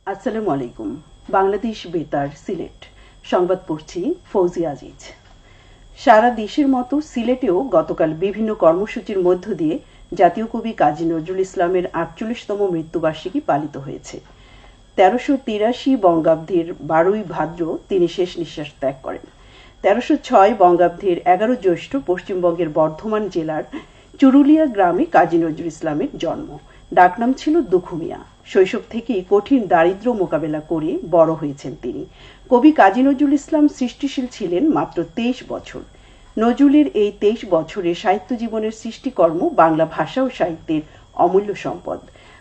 আসসালামু আলাইকুম। বাংলাদেশ বেতার সিলেট সংবাদ পড়ছি ফৌজি আজিজ। সারা দেশের মতো সিলেটেও গতকাল বিভিন্ন কর্মসূচির মধ্য দিয়ে জাতীয় কবি কাজী নজরুল ইসলামের ৪৮তম মৃত্যুবার্ষিকী পালিত হয়েছে। ১৩৮৩ বঙ্গাব্দের ১২ই ভাদ্র তিনি শেষ নিঃশ্বাস ত্যাগ করেন। ১৩০৬ বঙ্গাব্দের ১১ জ্যৈষ্ঠ পশ্চিমবঙ্গের বর্ধমান জেলার চুরুলিয়া গ্রামে কাজী নজরুল ইসলামের জন্ম। ডাকনাম ছিল দুখু মিয়া। শৈশব থেকেই কঠিন দারিদ্র্য মোকাবেলা করে বড় হয়েছেন তিনি। কবি কাজী নজরুল ইসলাম সৃষ্টিশীল ছিলেন মাত্র ২৩ বছর। নজরুলের এই ২৩ বছরের সাহিত্য জীবনের সৃষ্টিকর্ম বাংলা ভাষা ও সাহিত্যের অমূল্য সম্পদ।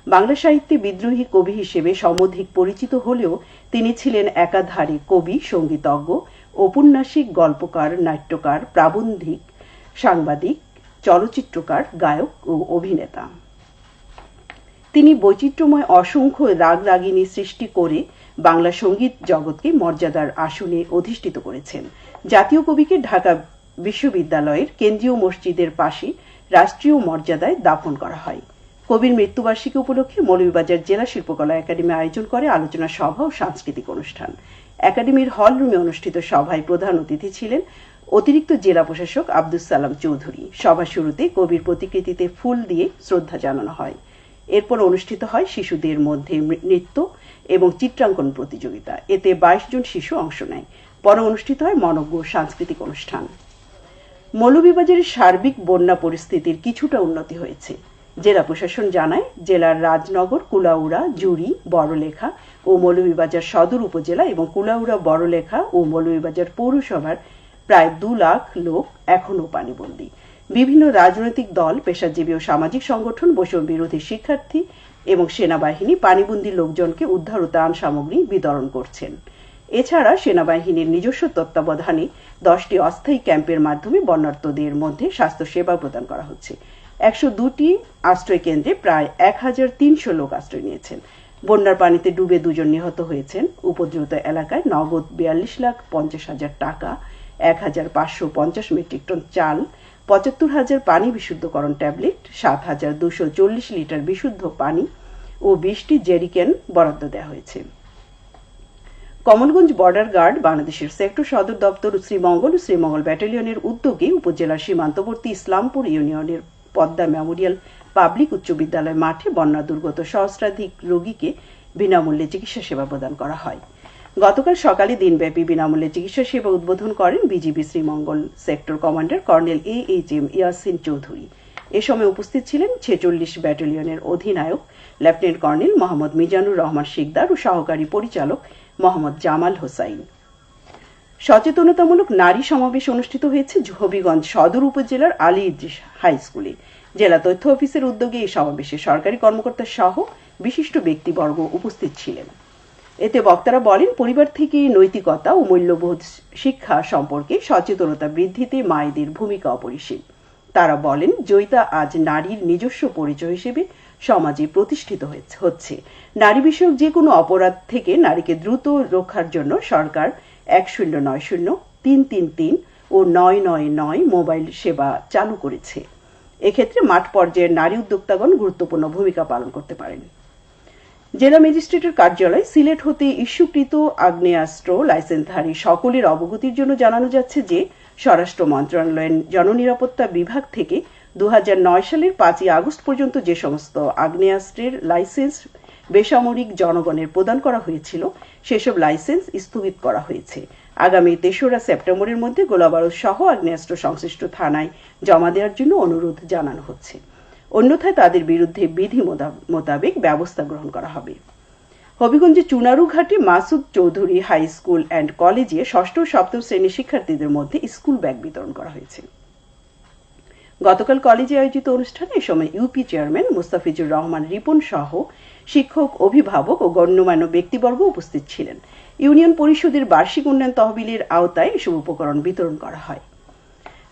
বাংলা সাহিত্যে বিদ্রোহী কবি হিসেবে সমধিক পরিচিত হলেও তিনি ছিলেন একাধারে কবি, সঙ্গীতজ্ঞ, ঔপন্যাসিক, গল্পকার, নাট্যকার, প্রাবন্ধিক, সাংবাদিক, চলচ্চিত্রকার, গায়ক ও অভিনেতা। তিনি বৈচিত্র্যময় অসংখ্য রাগ রাগিনী সৃষ্টি করে বাংলা সঙ্গীত জগৎকে মর্যাদার আসনে অধিষ্ঠিত করেছেন। জাতীয় কবিকে ঢাকা বিশ্ববিদ্যালয়ের কেন্দ্রীয় মসজিদের পাশে রাষ্ট্রীয় মর্যাদায় দাফন করা হয়। কবির মৃত্যুবার্ষিকী উপলক্ষে মৌলভীবাজার জেলা শিল্পকলা একাডেমি আয়োজন করে আলোচনা সভা ও সাংস্কৃতিক অনুষ্ঠান। একাডেমির হল রুমে অনুষ্ঠিত সভায় প্রধান অতিথি ছিলেন অতিরিক্ত জেলা প্রশাসক আব্দুস সালাম চৌধুরী। সভা শুরুতে কবির প্রতিকৃতিতে ফুল দিয়ে শ্রদ্ধা জানানো হয়। এরপর অনুষ্ঠিত হয় শিশুদের মধ্যে নৃত্য এবং চিত্রাঙ্কন প্রতিযোগিতা। এতে ২২ জন শিশু অংশ নেয়। পরে অনুষ্ঠিত হয় মনোজ্ঞ সাংস্কৃতিক অনুষ্ঠান। মৌলভীবাজারের সার্বিক বন্যা পরিস্থিতির কিছুটা উন্নতি হয়েছে। জেলা প্রশাসন জানায়, জেলার রাজনগর, কুলাউড়া, জুড়ি, বড়লেখা ও মৌলভীবাজার সদর উপজেলা এবং কুলাউড়া, বড়লেখা ও মৌলভীবাজার পৌরসভার প্রায় ২ লাখ লোক এখনও পানিবন্দী। বিভিন্ন রাজনৈতিক দল, পেশাজীবী ও সামাজিক সংগঠন, বৈষম্য বিরোধী শিক্ষার্থী এবং সেনাবাহিনী পানিবন্দী লোকজনকে উদ্ধার ও ত্রাণ সামগ্রী বিতরণ করছেন। এছাড়া সেনাবাহিনীর নিজস্ব তত্ত্বাবধানে ১০টি অস্থায়ী ক্যাম্পের মাধ্যমে বন্যার্তদের মধ্যে স্বাস্থ্য সেবা প্রদান করা হচ্ছে। ১০২টি আশ্রয় কেন্দ্রে প্রায় ১৩০০ লোক আশ্রয় নিয়েছেন। বন্যার পানিতে ডুবে ২ জন নিহত হয়েছেন। উপদ্রুত এলাকায় নগদ ৪২,৫০,০০০ টাকা, ১,৫৫০ মেট্রিক টন চাল, ৭৫,০০০ পানি বিশুদ্ধকরণ ট্যাবলেট, ৭,২৪০ লিটার বিশুদ্ধ পানি ও ২০টি জেরিক্যান বরাদ্দ দেওয়া হয়েছে। কমলগঞ্জ বর্ডার গার্ড, বাংলাদেশের সেক্টর সদর দপ্তর, শ্রীমঙ্গল ও শ্রীমঙ্গল ব্যাটালিয়নের উদ্যোগে উপজেলার সীমান্তবর্তী ইসলামপুর ইউনিয়নের পদ্মা মেমোরিয়াল পাবলিক উচ্চ বিদ্যালয় মাঠে বন্যা দুর্গত সহস্রাধিক রোগীকে বিনামূল্যে চিকিৎসা সেবা প্রদান করা হয়। গতকাল সকালে দিনব্যাপী বিনামূল্যে চিকিৎসা সেবা উদ্বোধন করেন BGB Sreemangal sector commander colonel AHM Yasin Chowdhury. এ সময় উপস্থিত ছিলেন ৪৬ ব্যাটালিয়নের অধিনায়ক লেফটেন্যান্ট কর্নেল মোহাম্মদ মিজানুর রহমান শিকদার ও সহকারী পরিচালক মোহাম্মদ জামাল হোসাইন। সচেতনতামূলক নারী সমাবেশ অনুষ্ঠিত হয়েছে হবিগঞ্জ সদর উপজেলার আলী ইদ্রিস হাই স্কুলে। জেলা তথ্য অফিসের উদ্যোগে এই সমাবেশে সরকারি কর্মকর্তা সহ বিশিষ্ট ব্যক্তিবর্গ উপস্থিত ছিলেন। এতে বক্তারা বলেন, পরিবার থেকে নৈতিকতা ও মূল্যবোধ শিক্ষা সম্পর্কে সচেতনতা বৃদ্ধিতে মায়েদের ভূমিকা অপরিসীম। তারা বলেন, জয়িতা আজ নারীর নিজস্ব পরিচয় হিসেবে সমাজে প্রতিষ্ঠিত হচ্ছে। নারী বিষয়ক যে কোনো অপরাধ থেকে নারীকে দ্রুত রক্ষার জন্য সরকার ১০৯০-৩৩৩ ও ৯৯৯ মোবাইল সেবা চালু করেছে। এক্ষেত্রে মাঠ পর্যায়ের নারী উদ্যোক্তাগণ গুরুত্বপূর্ণ ভূমিকা পালন করতে পারেন। জেলা ম্যাজিস্ট্রেটের কার্যালয় সিলেট হতে ইস্যুকৃত আগ্নেয়াস্ত্র লাইসেন্সধারী সকলের অবগতির জন্য জানানো যাচ্ছে যে, স্বরাষ্ট্র মন্ত্রণালয়ের জননিরাপত্তা বিভাগ থেকে ২০০৯ সালের ৫ই আগস্ট পর্যন্ত যে সমস্ত আগ্নেয়াস্ত্রের লাইসেন্স বেসামরিক জনগণের প্রদান করা হয়েছিল, সেসব লাইসেন্স স্থগিত করা হয়েছে। আগামী ৩রা সেপ্টেম্বরের মধ্যে গোলাবারুদ সহ আগ্নেয়াস্ত্র সংশ্লিষ্ট থানায় জমা দেওয়ার জন্য অনুরোধ জানানো হচ্ছে। অন্যথায় তাদের বিরুদ্ধে বিধি মোতাবেক ব্যবস্থা গ্রহণ করা হবে। হবিগঞ্জে চুনারুঘাটে Masud Chowdhury high school and কলেজে ৬ষ্ঠ ও ৭ম শ্রেণীর শিক্ষার্থীদের মধ্যে স্কুল ব্যাগ বিতরণ করা হয়েছে। গতকাল কলেজে আয়োজিত অনুষ্ঠানে এ সময় ইউপি চেয়ারম্যান মুস্তাফিজুর রহমান রিপন সহ শিক্ষক, অভিভাবক ও গণ্যমান্য ব্যক্তিবর্গ উপস্থিত ছিলেন। ইউনিয়ন পরিষদের বার্ষিক উন্নয়ন তহবিলের আওতায় এসব উপকরণ বিতরণ করা হয়।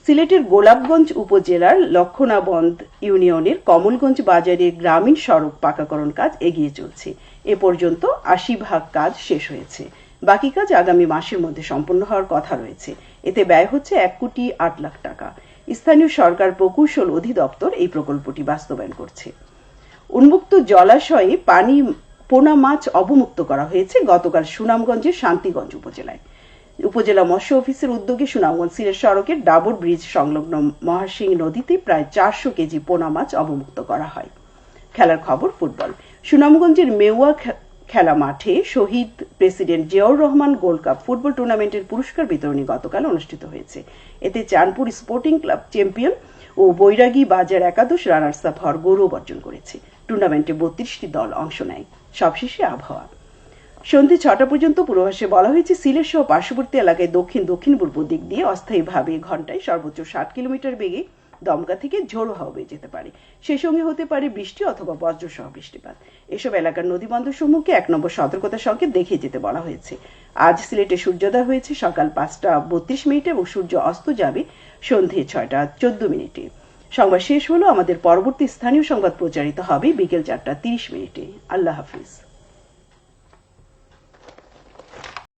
সিলেটের গোলাপগঞ্জ উপজেলার লক্ষণাবন্দ ইউনিয়নের কমলগঞ্জ বাজারে গ্রামীণ সড়ক পাকাকরণ কাজ এগিয়ে চলছে। এ পর্যন্ত ৮০% কাজ শেষ হয়েছে। বাকি কাজ আগামী মাসের মধ্যে সম্পন্ন হওয়ার কথা রয়েছে। এতে ব্যয় হচ্ছে ১,৮,০০,০০০ টাকা। স্থানীয় সরকার প্রকৌশল অধিদপ্তর এই প্রকল্পটি বাস্তবায়ন করছে। উন্মুক্ত জলাশয়ে পানি পোনা মাছ অবমুক্ত করা হয়েছে গতকাল সুনামগঞ্জের শান্তিগঞ্জ উপজেলায়। উপজেলা মৎস্য অফিসের উদ্যোগে সুনামগঞ্জ সিলেট সড়কের ডাবর ব্রিজ সংলগ্ন মহাসিং নদীতে প্রায় 400 কেজি পোনা মাছ অবমুক্ত করা হয়। খেলার খবর ফুটবল। সুনামগঞ্জের মেওয়া খেলা মাঠে শহীদ president Ziaur Rahman gold cup football টুর্নামেন্টের পুরস্কার বিতরণী গতকাল অনুষ্ঠিত হয়েছে। এতে চাঁদপুর স্পোর্টিং ক্লাব চ্যাম্পিয়ন ও বৈরাগী বাজার একাদশ রানার্স আপ হওয়ার গৌরব অর্জন করেছে। টুর্নামেন্টে 32টি দল অংশ নেয়। সবশেষে আবহাওয়া। সন্ধ্যে 6টা পর্যন্ত পূর্বাভাসে বলা হয়েছে সিলেট সহ পার্শ্ববর্তী এলাকায় দক্ষিণ দক্ষিণ পূর্ব দিক দিয়ে অস্থায়ীভাবে ঘন্টায় সর্বোচ্চ 60 কিলোমিটার বেগে দমকা থেকে ঝোড়ো হাওয়া বয়ে যেতে পারে। সেই সঙ্গে হতে পারে বৃষ্টি অথবা বজ্রসহ বৃষ্টিপাত। এসব এলাকার নদীবন্দর সমূহকে 1 নম্বর সতর্কতা সংকেত দেখিয়ে যেতে বলা হয়েছে। আজ সিলেটে সূর্যোদয় হয়েছে সকাল 5টা32 এবং সূর্য অস্ত যাবে সন্ধে 6টা14 সংবাদ শেষ হলো। আমাদের পরবর্তী স্থানীয় সংবাদ প্রচারিত হবে বিকেল 4টা30। আল্লাহ হাফিজ।